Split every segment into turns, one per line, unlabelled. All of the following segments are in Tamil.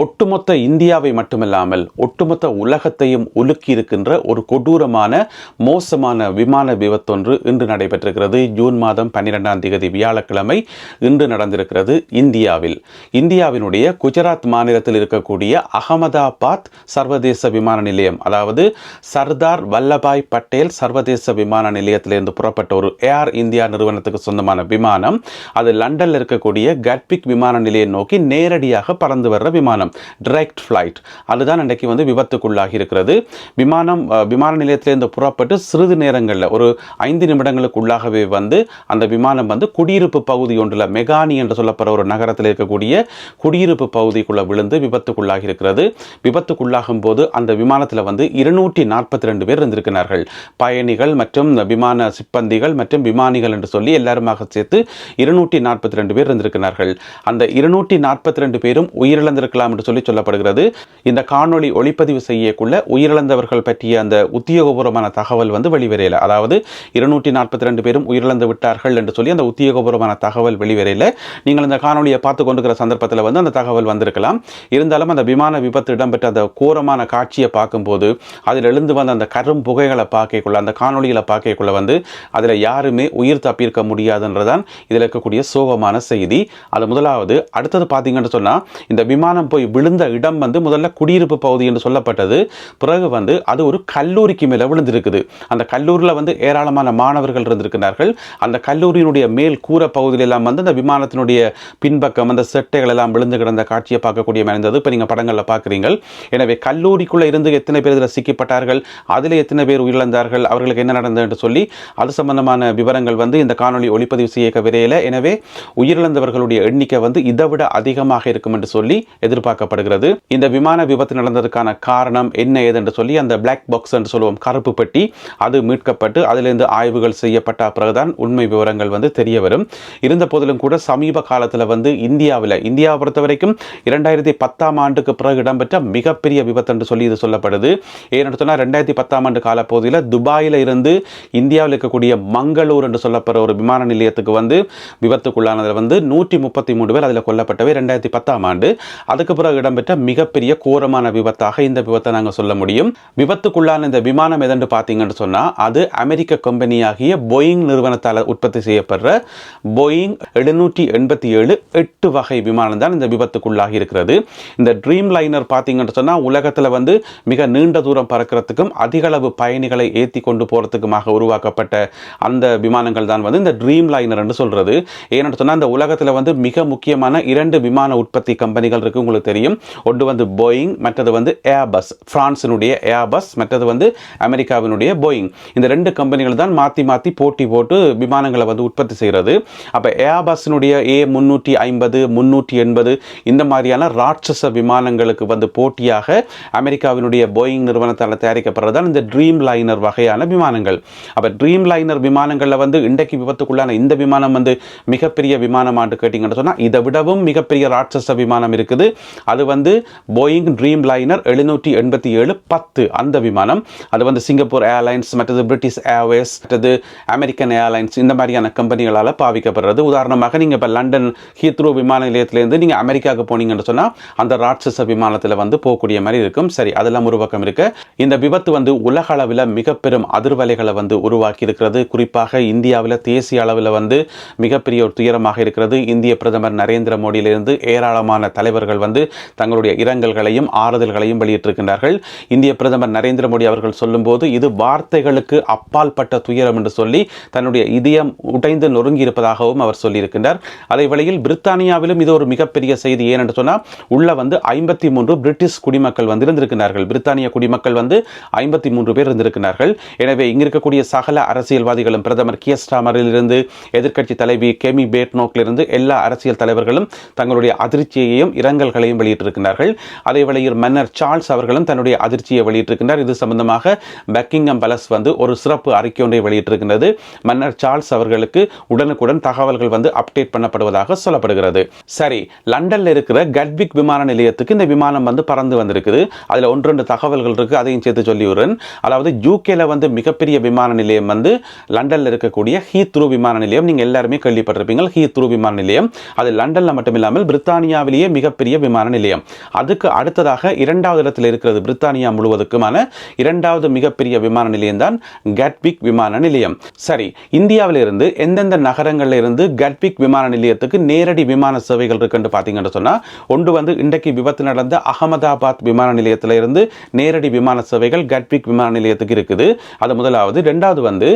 ஒட்டுமொத்த இந்தியாவை மட்டுமல்லாமல் ஒட்டுமொத்த உலகத்தையும் உலுக்கி இருக்கின்ற ஒரு கொடூரமான மோசமான விமான விபத்தொன்று இன்று நடைபெற்றிருக்கிறது. ஜூன் மாதம் 12ஆம் தேதி வியாழக்கிழமை இன்று நடந்திருக்கிறது இந்தியாவினுடைய குஜராத் மாநிலத்தில் இருக்கக்கூடிய அகமதாபாத் சர்வதேச விமான நிலையம், அதாவது சர்தார் வல்லபாய் பட்டேல் சர்வதேச விமான நிலையத்திலிருந்து புறப்பட்ட ஒரு ஏர் இந்தியா நிறுவனத்துக்கு சொந்தமான விமானம், அது லண்டனில் இருக்கக்கூடிய கட்விக் விமான நிலையம் நோக்கி நேரடியாக பறந்து வர்ற விமானம், டைரக்ட் ஃபிளைட். அதுதான் இன்றைக்கு விபத்துக்குள்ளாகி இருக்கிறது. விமான நிலையத்திலிருந்து புறப்பட்டு சிறிது நேரங்களில் ஒரு 5 நிமிடங்களுக்குள்ளாகவே அந்த விமானம் குடியிருப்பு பகுதி ஒன்றில் மெகானி என்று சொல்லப்படுற ஒரு நகரத்தில் இருக்கக்கூடிய குடியிருப்பு பகுதிக்குள்ள விழுந்து விபத்துக்குள்ளாகி இருக்கிறது. விபத்துக்குள்ளாகும் போது அந்த விமானத்தில் 242 பேர் இருந்திருக்கிறார்கள். பயணிகள் மற்றும் விமான சிப்பந்திகள் மற்றும் விமானிகள் என்று சொல்லி எல்லாருமாக சேர்த்து 242 பேர் இருந்திருக்கிறார்கள். அந்த 242 பேரும் உயிரிழந்திருக்கலாம் என்று சொல்லப்படுகிறது. இந்த காணொளி ஒளிப்பதிவு செய்யக்குள்ள உயிரிழந்தவர்கள் பற்றிய அந்த உத்தியோகபூர்வமான தகவல் வெளிவரையில, அதாவது 242 பேரும் உயிரிழந்து விட்டார்கள் என்று சொல்லி அந்த உத்தியோகபூர்வமான தகவல் வெளிவரையில. நீங்கள் இந்த காணொலியை பார்த்து கொண்டிருக்கிற சந்தர்ப்பத்தில் அந்த தகவல் வந்திருக்கலாம். இருந்தாலும் அந்த விமான விபத்து இடம்பெற்ற அந்த கோரமான காட்சியை பார்க்கும்போது, அதில் எழுந்து அந்த கரும் புகைகளை பார்க்கக்குள்ள, அந்த காணொலிகளை பார்க்கக்குள்ள அதில் யாருமே உயிர் தப்பியிருக்க முடியாதுன்றதான் இதில் இருக்கக்கூடிய சோகமான செய்தி. அது முதலாவது. அடுத்தது பார்த்தீங்கன்னு சொன்னால், இந்த விமானம் போய் விழுந்த இடம் முதல்ல குடியிருப்பு பகுதி என்று சொல்லப்பட்டது. பிறகு அது ஒரு கல்லூரிக்கு மேலே விழுந்திருக்குது. அந்த கல்லூரியில் ஏராளமான மாணவர்கள் இருந்திருக்கிறார்கள். அந்த கல்லூரியினுடைய மேல் கூற பகுதியில் எல்லாம் அந்த விமானத்தினுடைய பின்பக்கம் அந்த செட்டைகள் எல்லாம் விழுந்து கிடந்த காட்சியை பார்க்கக்கூடிய இருந்தது. இப்போ நீங்கள் படங்களில் பார்க்குறீங்க. எனவே கல்லூரிக்குள்ளே இருந்து எத்தனை பேர் இதில் சிக்கப்பட்டார்கள், அதில் எத்தனை பேர் உயிரிழந்தார்கள், அவர்களுக்கு என்ன நடந்தது என்று சொல்லி அது சம்பந்தமான விவரங்கள் இந்த காணொலி ஒளிப்பதிவு செய்ய விரையில். எனவே உயிரிழந்தவர்களுடைய எண்ணிக்கை இதை விட அதிகமாக இருக்கும் என்று சொல்லி எதிர்பார்க்கப்படுகிறது. இந்த விமான விபத்து நடந்ததற்கான காரணம் என்ன ஏது என்று சொல்லி அந்த பிளாக் பாக்ஸ் என்று சொல்லுவோம், கருப்பு பெட்டி, அது மீட்கப்பட்டு அதிலிருந்து ஆய்வுகள் செய்யப்பட்ட பிறகுதான் உண்மை விவரங்கள் தெரிய வரும். இருந்த போதிலும் கூட சமீப காலத்தில் இந்தியாவை பொறுத்த வரைக்கும் 2010ஆம் ஆண்டுக்கு பிறகு இடம்பெற்ற மிகப்பெரிய விபத்து என்று சொல்லி இது சொல்லப்படுது. ஏன்னு சொன்னால் 2010ஆம் ஆண்டு காலப்பகுதியில் துபாயில் இருந்து இந்தியாவில் இருக்கக்கூடிய மங்களூர் என்று சொல்லப்படுற ஒரு விமான நிலையத்துக்கு விபத்துக்குள்ளானதில் 133 பேர் அதில் கொல்லப்பட்டவை 2010ஆம் ஆண்டு. அதுக்கு பிறகு இடம்பெற்ற மிகப்பெரிய கோரமான விபத்தாக இந்த விபத்தை நாங்கள் சொல்ல முடியும். விபத்துக்குள்ளான இந்த விமானம் எதென்று பார்த்தீங்கன்னு சொன்னால், அது அமெரிக்க கம்பெனியாகிய போயிங் நிறுவனத்தால் உற்பத்தி செய்யப்படுற போயிங் 787 8 வகை விமானம் தான் இந்த விபத்துக்குள்ளாகி இருக்கிறது. இந்த ட்ரீம் லைனர் பார்த்தீங்கன்னு சொன்னால், உலகத்தில் மிக நீண்ட தூரம் பறக்கிறதுக்கும் அதிக அளவு பயணிகளை ஏற்றி கொண்டு போகிறதுக்குமாக உருவாக்கப்பட்ட அந்த விமானங்கள் தான் இந்த ட்ரீம் லைனர் என்று சொல்றது. ஏன்னு சொன்னால், இந்த உலகத்தில் மிக முக்கியமான 2 விமான உற்பத்தி கம்பெனிகள் இருக்கு, உங்களுக்கு தெரியும். ஒன்று போயிங், மற்றது ஏர்பஸ். பிரான்சினுடைய ஏர்பஸ், மற்றது அமெரிக்காவினுடைய போயிங். இந்த 2 கம்பெனிகள் தான் மாற்றி மாற்றி போட்டி போட்டு விமானங்களை உற்பத்தி செய்கிறது. அப்போ ஏர்பஸினுடைய A350 380 இந்த மாதிரியான ராட்சச விமானங்களுக்கு போட்டியாக அமெரிக்காவினுடைய போயிங் நிறுவனத்தால் தயாரிக்கப்படுறதான் இந்த ட்ரீம் லைனர் வகையான விமானங்கள். அப்போ ட்ரீம் லைனர் விமானங்களில் இன்றைக்கு விபத்துக்குள்ளான இந்த விமானம் மிகப்பெரிய விமானம் ஆண்டு கேட்டீங்கன்னு சொன்னால், இதை விடவும் மிகப்பெரிய ராட்சச விமானம் இருக்குது. அது போயிங் ட்ரீம் லைனர் 787-10 அந்த விமானம். அது சிங்கப்பூர் ஏர்லைன்ஸ், மற்றது பிரிட்டிஷ் ஏர்வேஸ், மற்றது அமெரிக்கன் ஏர்லைன்ஸ் இந்த மாதிரியான கம்பெனிகளால் பாவிக்கப்படுறது. உதாரணமாக நீங்கள் இப்போ லண்டன் ஹீத்ரோ விமான நிலையத்திலேருந்து நீங்கள் அமெரிக்காவுக்கு போனீங்கன்னு சொன்னால், அந்த ராட்சச விமானத்தில் போகக்கூடிய மாதிரி இருக்கும். சரி, அதெல்லாம் ஒரு பக்கம் இருக்கு. இந்த விபத்து உலக அளவில் மிக பெரும் அதிர்வலைகளை உருவாக்கி இருக்கிறது. குறிப்பாக இந்தியாவில் தேசிய அளவில் மிகப்பெரிய ஒரு துயரமாக இருக்கிறது. இந்திய பிரதமர் நரேந்திர மோடியிலிருந்து ஏராளமான தலைவர்கள் தங்களுடைய இரங்கல்களையும் ஆறுதல்களையும் வெளியிட்டிருக்கின்றார்கள். இந்திய பிரதமர் நரேந்திர மோடி அவர்கள் சொல்லும்போது, இது வார்த்தைகளுக்கு அப்பால் பட்ட துயரம் என்று சொல்லி தன்னுடைய இதயம் உடைந்து நொறுங்கி இருப்பதாகவும் அவர் சொல்லியிருக்கின்றார். அதே வேளையில் பிரித்தானியாவிலும் இது ஒரு மிகப்பெரிய செய்தி. ஏனென்று சொன்னால், உள்ள 53 பிரிட்டிஷ் குடிமக்கள் இருந்திருக்கிறார்கள். பிரித்தானிய குடிமக்கள் 53 பேர் இருந்திருக்கிறார்கள். எனவே இங்க இருக்கக்கூடிய சகல அரசியல்வாதிகளும், பிரதமர் கியர் ஸ்டாமரிலிருந்து எதிர்க்கட்சி தலைவி கெமி பேட்னோக்கிலிருந்து எல்லா அரசியல் தலைவர்களும் தங்களுடைய அதிர்ச்சியையும் இரங்கல்களையும் வெளியிட்டிருக்கிறார்கள். அதே வேளையில் மன்னர் சார்ல்ஸ் அவர்களும் தன்னுடைய அதிர்ச்சியை வெளியிட்டிருக்கிறார். இது சம்பந்தமாக பக்கிங்ஹாம் பேலஸ் ஒரு சிறப்பு அறிக்கை ஒன்றை வெளியிட்டிருக்கிறது. மன்னர் சார்ல்ஸ் அவர்களுக்கு உடனுக்குடன் தகவல்கள் அப்டேட் பண்ணப்படுவதாக சொல்லப்படுகிறது. சரி, லண்டன்ல இருக்கிற கட்விக் விமான நிலையத்துக்கு இந்த விமானம் பறந்து வந்திருக்குது. அதுல 1-2 தகவல்கள் இருக்கு, அதையும் சேர்த்து சொல்லிவிடுறேன். அதாவது யூகேல மிகப்பெரிய விமான நிலையம் லண்டன்ல இருக்கக்கூடிய ஹீத்ரோ விமான நிலையம். நீங்க எல்லாருமே கேள்விப்பட்டிருப்பீங்க, ஹீத்ரோ விமான நிலையம். அது லண்டன்ல மட்டுமில்லாமல் பிரித்தானியாவிலேயே மிகப்பெரிய விமான விமான நிலையம். அதுக்கு அடுத்ததாக இரண்டாவது இடத்தில் இருக்கிறது பிரித்தானியா முழுவதுக்குமான இரண்டாவது மிகப்பெரிய விமான நிலையம் தான் கட்விக் விமான நிலையம். சரி, இந்தியாவிலிருந்து எந்தெந்த நகரங்கள்ல இருந்து கட்விக் விமான நிலையத்துக்கு நேரடி விமான சேவைகள் இருக்குன்னு பார்த்தீங்கன்னு சொன்னா, ஒன்று வந்து இன்றைக்கு விபத்து நடந்த அகமதாபாத் விமான நிலையத்தில் இருந்து நேரடி விமான சேவைகள் கட்விக் விமான நிலையத்துக்கு இருக்குது. அது முதலாவது. இரண்டாவது வந்து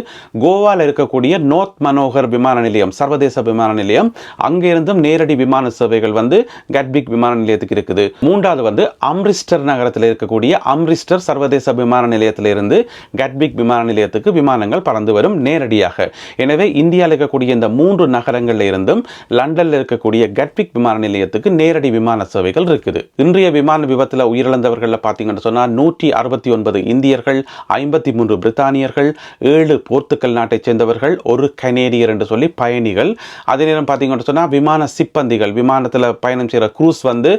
கோவாவில் இருக்கக்கூடிய நோர்த் மனோகர் விமான நிலையம், சர்வதேச விமான நிலையம், அங்கிருந்தும் நேரடி விமான சேவைகள் வந்து கட்விக் விமான நிலையத்துக்கு இருக்குது. மூன்றாவது வந்து அம்ரிஸ்டர் நகரத்தில் இருக்கக்கூடிய அம்ரிஸ்டர் சர்வதேச விமான நிலையத்தில் இருந்து கட்விக் விமான நிலையத்துக்கு விமானங்கள் பறந்து வரும் நேரடியாக. எனவே இந்தியாவில் இருக்கக்கூடிய இந்த 3 நகரங்களில் இருந்தும் லண்டனில் இருக்கக்கூடிய கட்விக் விமான நிலையத்துக்கு நேரடி விமான சேவைகள் இருக்குது. இன்றைய விமான விபத்தில் உயிரிழந்தவர்கள் பார்த்தீங்கன்னு சொன்னா 169 இந்தியர்கள், 53 பிரித்தானியர்கள், 7 போர்த்துக்கல் நாட்டைச் சேர்ந்தவர்கள், 1 கனேடியர் என்று சொல்லி பயணிகள். அதே நேரம் பார்த்தீங்கன்னு சொன்னா விமான சிப்பந்திகள், விமானத்தில் பயணம் செய்கிற குரூஸ் வந்து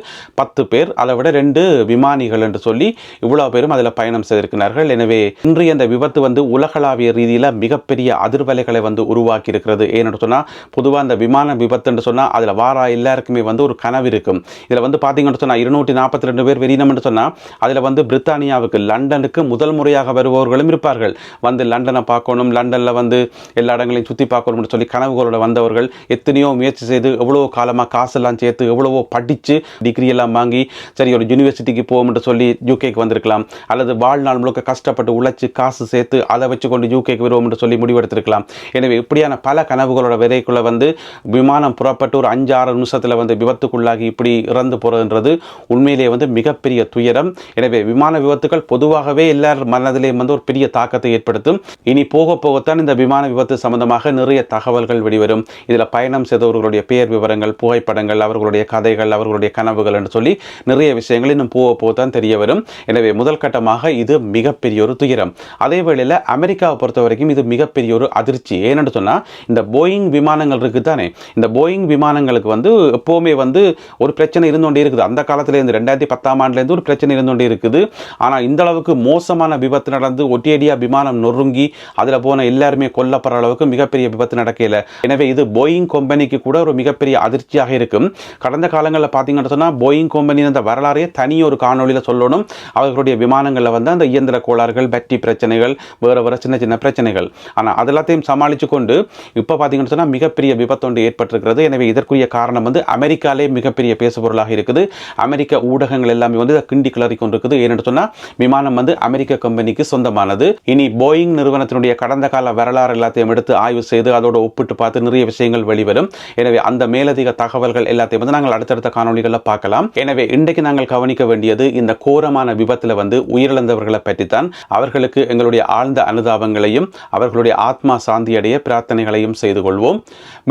10 பேர், அதை விட 2 விமானிகள் என்று சொல்லி இவ்வளவு பேரும் அதில் பயணம் செய்திருக்கிறார்கள். எனவே இன்றைய அந்த விபத்து வந்து உலகளாவிய ரீதியில் மிகப்பெரிய அதிர்வலைகளை வந்து உருவாக்கி இருக்கிறது. ஏன்னு சொன்னா பொதுவாக அந்த விமான விபத்து என்று சொன்னா அதில் வாரா எல்லாருக்குமே வந்து ஒரு கனவு இருக்கும். இதில் வந்து பார்த்தீங்கன்னு சொன்னா 242 பேர் வெறினம் என்று சொன்னா அதில் வந்து பிரித்தானியாவுக்கு லண்டனுக்கு முதல் முறையாக வருபவர்களும் இருப்பார்கள். வந்து லண்டனை பார்க்கணும், லண்டனில் வந்து எல்லா இடங்களையும் சுற்றி பார்க்கணும்னு சொல்லி கனவுகளோட வந்தவர்கள் எத்தனையோ முயற்சி செய்து எவ்வளோ காலமாக காசெல்லாம் சேர்த்து எவ்வளவோ படித்து டிகிரி எல்லாம் வாங்கி சரி ஒரு யூனிவர்சிட்டிக்கு போகும்னு சொல்லி யூகேக்கு வந்திருக்கலாம். அல்லது வாழ்நாள் முழுக்க கஷ்டப்பட்டு உழைச்சி காசு சேர்த்து அதை வச்சு கொண்டு யூகேக்கு வருவோம் என்று சொல்லி முடிவெடுத்திருக்கலாம். எனவே இப்படியான பல கனவுகளோட விதைக்குள்ள வந்து விமானம் புறப்பட்டு ஒரு 5-6 நிமிஷத்தில் வந்து விபத்துக்குள்ளாகி இப்படி இறந்து போறதுன்றது உண்மையிலேயே வந்து மிகப்பெரிய துயரம். எனவே விமான விபத்துகள் பொதுவாகவே எல்லார் மனதிலேயும் வந்து ஒரு பெரிய தாக்கத்தை ஏற்படுத்தும். இனி போக போகத்தான் இந்த விமான விபத்து சம்பந்தமாக நிறைய தகவல்கள் வெளிவரும். இதில் பயணம் செய்தவர்களுடைய பெயர் விவரங்கள், புகைப்படங்கள், அவர்களுடைய கதைகள், அவர்களுடைய கனவுகள் என்று சொல்லி நிறைய விஷயங்கள் இன்னும் போக போகத்தான் தெரிய வரும். எனவே முதல் கட்டமாக இது மிகப்பெரிய ஒரு துயரம். அதே வேளையில் அமெரிக்காவை பொறுத்த வரைக்கும் இது மிகப்பெரிய ஒரு அதிர்ச்சி. ஏன்னு சொன்னா இந்த போயிங் விமானங்கள் இருக்கு தானே, இந்த போயிங் விமானங்களுக்கு வந்து எப்போவுமே வந்து ஒரு பிரச்சனை இருந்தோண்டே இருக்குது. அந்த காலத்திலேருந்து 2010ஆம் ஆண்டுலேருந்து ஒரு பிரச்சனை இருந்தோண்டே இருக்குது. ஆனால் இந்த அளவுக்கு மோசமான விபத்து நடந்து ஒட்டியடியாக விமானம் நொறுங்கி அதில் போன எல்லாருமே கொல்லப்படுற அளவுக்கு மிகப்பெரிய விபத்து நடக்கல. எனவே இது போயிங் கம்பெனிக்கு கூட ஒரு மிகப்பெரிய அதிர்ச்சியாக இருக்கும். கடந்த காலங்களில் பார்த்தீங்கன்னு சொன்னால் போயிங் கம்பெனி அந்த வரலாறையே தனி ஒரு காணொலியில் சொல்லணும். அவர்களுடைய விமானங்களில் வந்து அந்த இயந்திர கோளாறுகள், பேட்டரி பிரச்சனைகள், வேறு வேறு சின்ன சின்ன பிரச்சனைகள், ஆனால் அதெல்லாத்தையும் சமாளித்து கொண்டு இப்போ பார்த்தீங்கன்னு சொன்னால் மிகப்பெரிய விபத்து ஒன்று ஏற்பட்டிருக்கிறது. எனவே இதற்குரிய காரணம் வந்து அமெரிக்காலே மிகப்பெரிய பேசுபொருளாக இருக்குது. அமெரிக்க ஊடகங்கள் எல்லாமே வந்து கிண்டி கிளறி கொண்டிருக்குது. ஏன்னு சொன்னால் விமானம் வந்து அமெரிக்க கம்பெனிக்கு சொந்தமானது. இனி போயிங் நிறுவனத்தினுடைய கடந்த கால வரலாறு எல்லாத்தையும் எடுத்து ஆய்வு செய்து அதோட ஒப்பிட்டு பார்த்து நிறைய விஷயங்கள் வெளிவரும். எனவே அந்த மேலதிக தகவல்கள் எல்லாத்தையும் வந்து நாங்கள் அடுத்தடுத்த காணொலிகளில் பார்க்கலாம். எனவே இன்றைக்கு நாங்கள் கவனிக்க வேண்டியது இந்த கோரமான விபத்தில் வந்து உயிரிழந்தவர்களை பற்றித்தான். அவர்களுக்கு எங்களுடைய ஆழ்ந்த அனுதாபங்களையும் அவர்களுடைய ஆத்மா சாந்தியடைய பிரார்த்தனைகளையும் செய்து கொள்வோம்.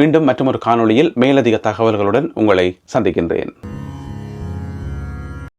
மீண்டும் மற்றொரு காணொளியில் மேலதிக தகவல்களுடன் உங்களை சந்திக்கின்றேன்.